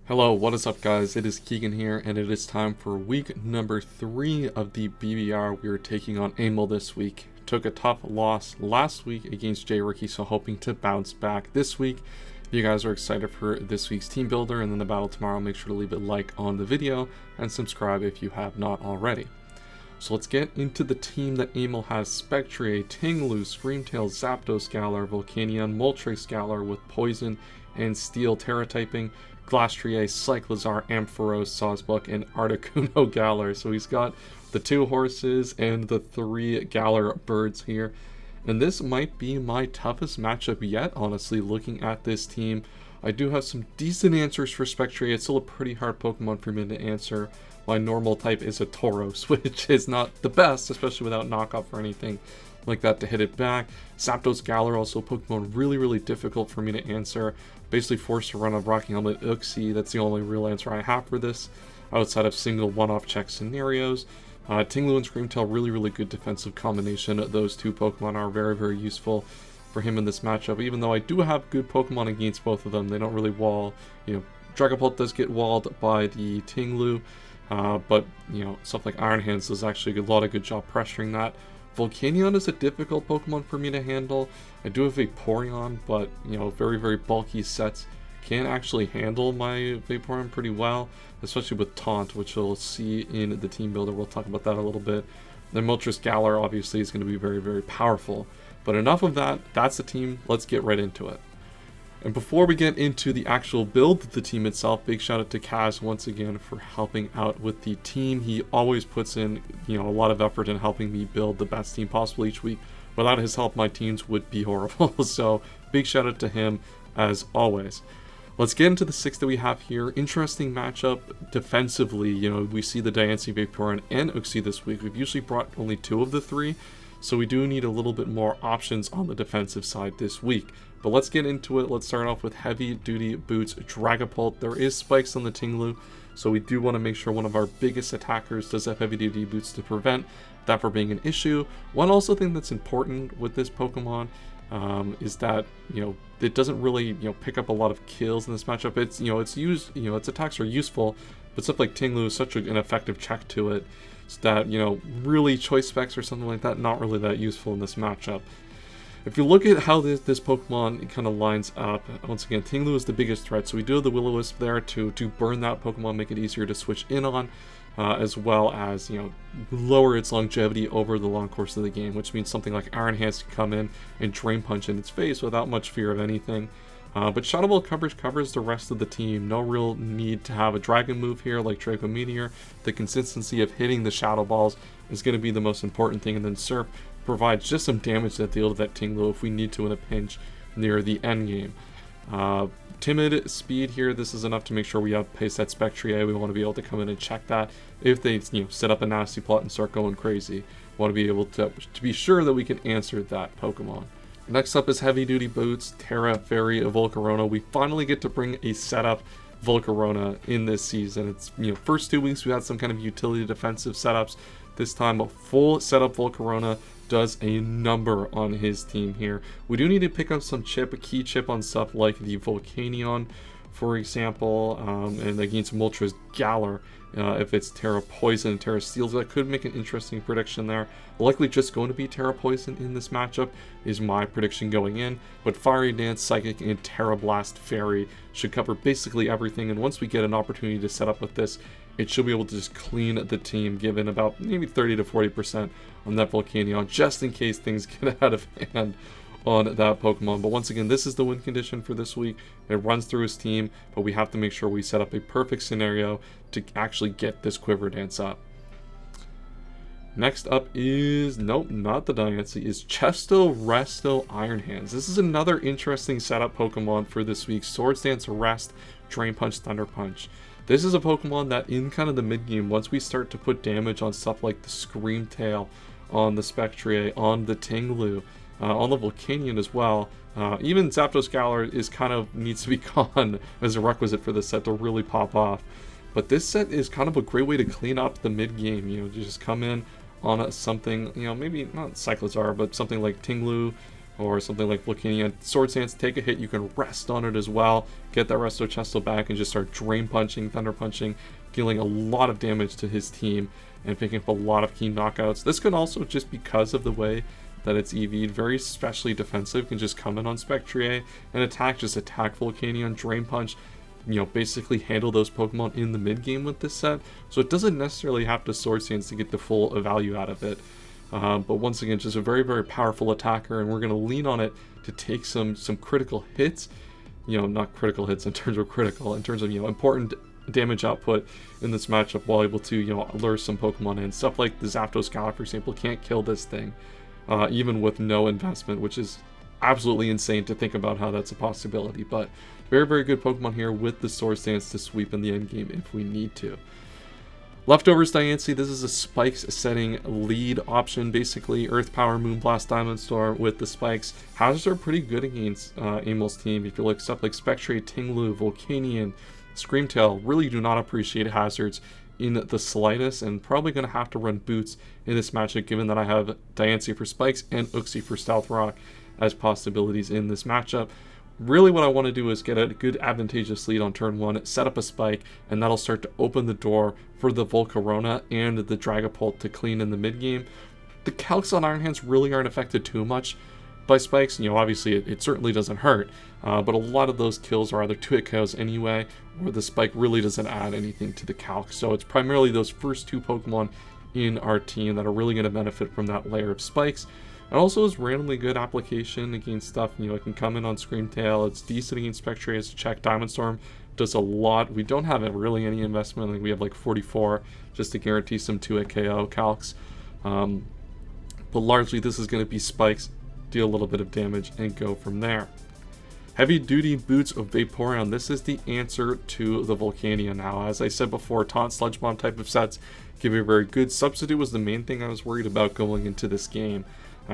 Hello, what is up guys? It is Keegan here, and it is time for week number 3 of the BBR. We are taking on Emil this week. Took a tough loss last week against J Ricky, so hoping to bounce back this week. If you guys are excited for this week's team builder and then the battle tomorrow, make sure to leave a like on the video and subscribe if you have not already. So let's get into the team that Emil has. Spectre, Tinglu, Screamtail, Zapdos Galar, Volcanion, Moltres Galar with Poison and Steel Terra typing, Glastrier, Cyclizar, Ampharos, Sawsbuck, and Articuno Galar. So he's got the 2 horses and the 3 Galar birds here. And this might be my toughest matchup yet, honestly, looking at this team. I do have some decent answers for Spectre. It's still a pretty hard Pokemon for me to answer. My normal type is a Tauros, which is not the best, especially without knockoff or anything like that to hit it back. Zapdos Galar, also Pokemon really difficult for me to answer. Basically forced to run a Rocky Helmet Uxie. That's the only real answer I have for this, outside of single one-off check scenarios. Tinglu and Screamtail, really good defensive combination. Those 2 Pokemon are very useful for him in this matchup, even though I do have good Pokemon against both of them. They don't really wall. Dragapult does get walled by the Tinglu, but stuff like Iron Hands does actually a lot of good job pressuring that. Volcanion is a difficult Pokemon for me to handle. I do have Vaporeon, but very bulky sets can actually handle my Vaporeon pretty well, especially with Taunt, which we'll see in the team builder. We'll talk about that a little bit. Then Moltres Galar obviously is going to be very powerful. But enough of that. That's the team. Let's get right into it. And before we get into the actual build of the team itself, big shout out to Kaz once again for helping out with the team. He always puts in a lot of effort in helping me build the best team possible each week. Without his help, my teams would be horrible. So big shout out to him as always. Let's get into the 6 that we have here. Interesting matchup defensively. We see the Diancie, Vaporeon, and Uxie this week. We've usually brought only 2 of the 3. So we do need a little bit more options on the defensive side this week. But let's get into it. Let's start off with heavy duty boots, Dragapult. There is spikes on the Tinglu, so we do want to make sure one of our biggest attackers does have heavy duty boots to prevent that from being an issue. One also thing that's important with this Pokemon is that it doesn't really pick up a lot of kills in this matchup. It's it's used its attacks are useful, but stuff like Tinglu is such an effective check to it that really choice specs or something like that not really that useful in this matchup. If you look at how this Pokemon kind of lines up, once again, Tinglu is the biggest threat, so we do have the Will-O-Wisp there to burn that Pokemon, make it easier to switch in on, as well as, lower its longevity over the long course of the game, which means something like Iron Hands can come in and Drain Punch in its face without much fear of anything. But Shadow Ball coverage covers the rest of the team. No real need to have a Dragon move here like Draco Meteor. The consistency of hitting the Shadow Balls is going to be the most important thing, and then Surf provides just some damage to deal to that Tinglu if we need to in a pinch near the end game. Timid speed here, this is enough to make sure we outpace that Spectre. We want to be able to come in and check that. If they set up a nasty plot and start going crazy, we want to be able to be sure that we can answer that Pokemon. Next up is heavy duty boots, Terra, Fairy, Volcarona. We finally get to bring a setup Volcarona in this season. It's first 2 weeks we had some kind of utility defensive setups. This time a full setup Volcarona does a number on his team here. We do need to pick up some chip, a key chip on stuff like the Volcanion, for example, and against Moltres Galar. If it's Terra Poison and Terra Steel, that could make an interesting prediction there. Likely just going to be Terra Poison in this matchup is my prediction going in, but Fiery Dance, Psychic, and Terra Blast Fairy should cover basically everything, and once we get an opportunity to set up with this, it should be able to just clean the team, given about maybe 30 to 40% on that Volcanion, just in case things get out of hand on that Pokemon. But once again, this is the win condition for this week. It runs through his team, but we have to make sure we set up a perfect scenario to actually get this Quiver Dance up. Next up is, nope, not the Diancie, is Chesto, Resto, Iron Hands. This is another interesting setup Pokemon for this week. Swords Dance, Rest, Drain Punch, Thunder Punch. This is a Pokemon that in kind of the mid-game, once we start to put damage on stuff like the Screamtail, on the Spectre, on the Tinglu, on the Volcanion as well, even Zapdos Galar is kind of needs to be gone as a requisite for this set to really pop off. But this set is kind of a great way to clean up the mid-game, you just come in on something, maybe not Cyclizar, but something like Tinglu or something like Volcania. Sword Stance, take a hit, you can rest on it as well, get that Resto Chesto back and just start Drain Punching, Thunder Punching, dealing a lot of damage to his team and picking up a lot of key knockouts. This can also, just because of the way that it's EV'd, very specially defensive, can just come in on Spectrier and attack Volcania, Drain Punch, you know, basically handle those Pokemon in the mid game with this set. So it doesn't necessarily have to Sword Stance to get the full value out of it. But once again, just a very, very powerful attacker, and we're going to lean on it to take some critical hits. You know, not critical hits in terms of critical, in terms of, you know, important damage output in this matchup, while able to, you know, lure some Pokemon in. Stuff like the Zapdos Galar, for example, can't kill this thing, even with no investment, which is absolutely insane to think about how that's a possibility. But very, very good Pokemon here with the Sword Stance to sweep in the end game if we need to. Leftovers Diancie, this is a spikes setting lead option, basically. Earth Power, Moonblast, Diamond Storm with the spikes. Hazards are pretty good against Amel's team. If you look stuff like Spectre, Tinglu, Volcanion, Screamtail, really do not appreciate hazards in the slightest, and probably going to have to run Boots in this matchup, given that I have Diancie for spikes and Uxie for Stealth Rock as possibilities in this matchup. Really what I want to do is get a good advantageous lead on turn 1, set up a spike, and that'll start to open the door for the Volcarona and the Dragapult to clean in the mid game. The calcs on Iron Hands really aren't affected too much by spikes. You know, obviously it certainly doesn't hurt, but a lot of those kills are either 2-hit KOs anyway, or the spike really doesn't add anything to the calc. So it's primarily those first 2 Pokemon in our team that are really going to benefit from that layer of spikes. And also is randomly good application against stuff, you know, it can come in on Screamtail, it's decent against Spectre as a check. Diamond Storm does a lot. We don't have really any investment, like we have like 44 just to guarantee some 2-hit KO calcs. But largely this is going to be spikes, deal a little bit of damage, and go from there. Heavy Duty Boots of Vaporeon, this is the answer to the Volcania now. As I said before, Taunt, Sludge Bomb type of sets give you a very good substitute. Was the main thing I was worried about going into this game.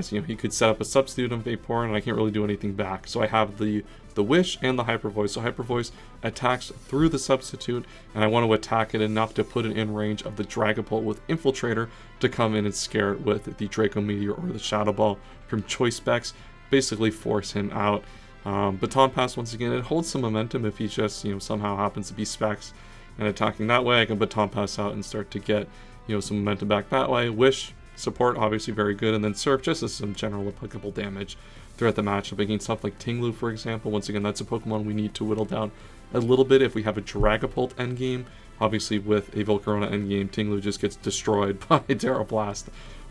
So, you know, he could set up a substitute on Vaporeon, and I can't really do anything back. So I have the Wish and the Hyper Voice. So Hyper Voice attacks through the substitute, and I want to attack it enough to put it in range of the Dragapult with Infiltrator to come in and scare it with the Draco Meteor or the Shadow Ball from Choice Specs, basically force him out. Baton Pass, once again, it holds some momentum if he just, you know, somehow happens to be Specs, and attacking that way I can Baton Pass out and start to get, you know, some momentum back that way. Wish support, obviously very good, and then Surf just as some general applicable damage throughout the matchup against stuff like Tinglu, for example. Once again, that's a Pokemon we need to whittle down a little bit if we have a Dragapult endgame. Obviously, with a Volcarona endgame, Tinglu just gets destroyed by Aeroblast.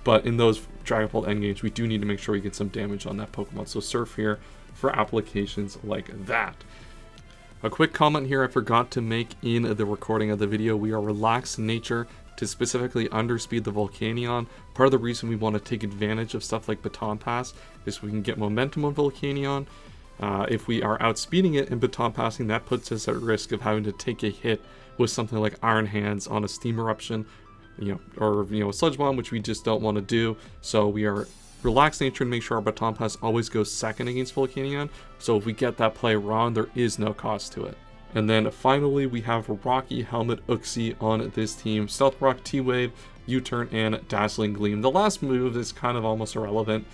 But in those Dragapult endgames, we do need to make sure we get some damage on that Pokemon. So Surf here for applications like that. A quick comment here I forgot to make in the recording of the video. We are relaxed in nature to specifically underspeed the Volcanion. Part of the reason we want to take advantage of stuff like Baton Pass is we can get momentum on Volcanion. If we are outspeeding it and Baton Passing, that puts us at risk of having to take a hit with something like Iron Hands on a Steam Eruption, you know, or, you know, a Sludge Bomb, which we just don't want to do. So we are relaxed nature and make sure our Baton Pass always goes second against Volcanion. So if we get that play wrong, there is no cost to it. And then finally, we have Rocky Helmet Uxie on this team. Stealth Rock, T-Wave, U-Turn, and Dazzling Gleam. The last move is kind of almost irrelevant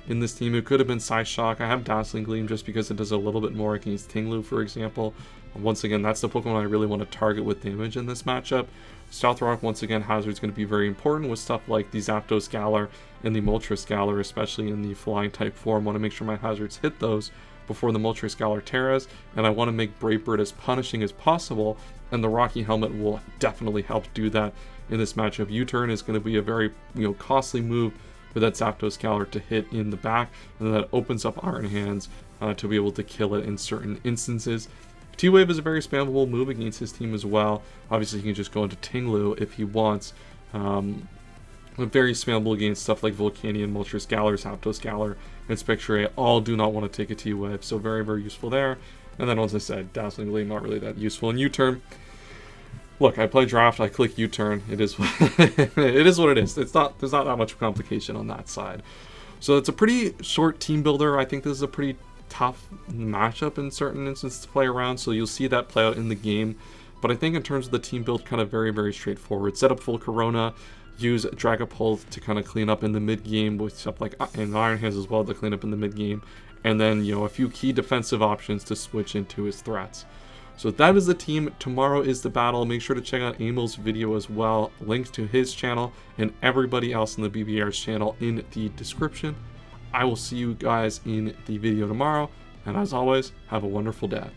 in this team. It could have been Psyshock. I have Dazzling Gleam just because it does a little bit more against Tinglu, for example. Once again, that's the Pokemon I really want to target with damage in this matchup. Stealth Rock, once again, Hazard's going to be very important with stuff like the Zapdos Galar and the Moltres Galar, especially in the Flying type form. I want to make sure my Hazards hit those before the Moltres Galar Terras, and I want to make Brave Bird as punishing as possible, and the Rocky Helmet will definitely help do that in this matchup. U-Turn is going to be a very, you know, costly move for that Zapdos Galar to hit in the back, and that opens up Iron Hands to be able to kill it in certain instances. T-Wave is a very spammable move against his team as well. Obviously, he can just go into Tinglu if he wants. Very spammable against stuff like Volcanion, Moltres Galar, Zapdos Galar, and Spectre. All do not want to take a T-Wave, so very, very useful there. And then, as I said, Dazzling Gleam, not really that useful. And U-Turn, look, I play Draft, I click U-Turn. It is it is what it is. There's not that much complication on that side. So it's a pretty short team builder. I think this is a pretty tough matchup in certain instances to play around, so you'll see that play out in the game. But I think in terms of the team build, kind of very, very straightforward. Set up Volcarona, use Dragapult to kind of clean up in the mid game with stuff like and Iron Hands as well to clean up in the mid game, and then a few key defensive options to switch into his threats. So that is the team. Tomorrow is the battle. Make sure to check out Emil's video as well. Links to his channel and everybody else in the BBR's channel in the description. I will see you guys in the video tomorrow, and as always, have a wonderful day.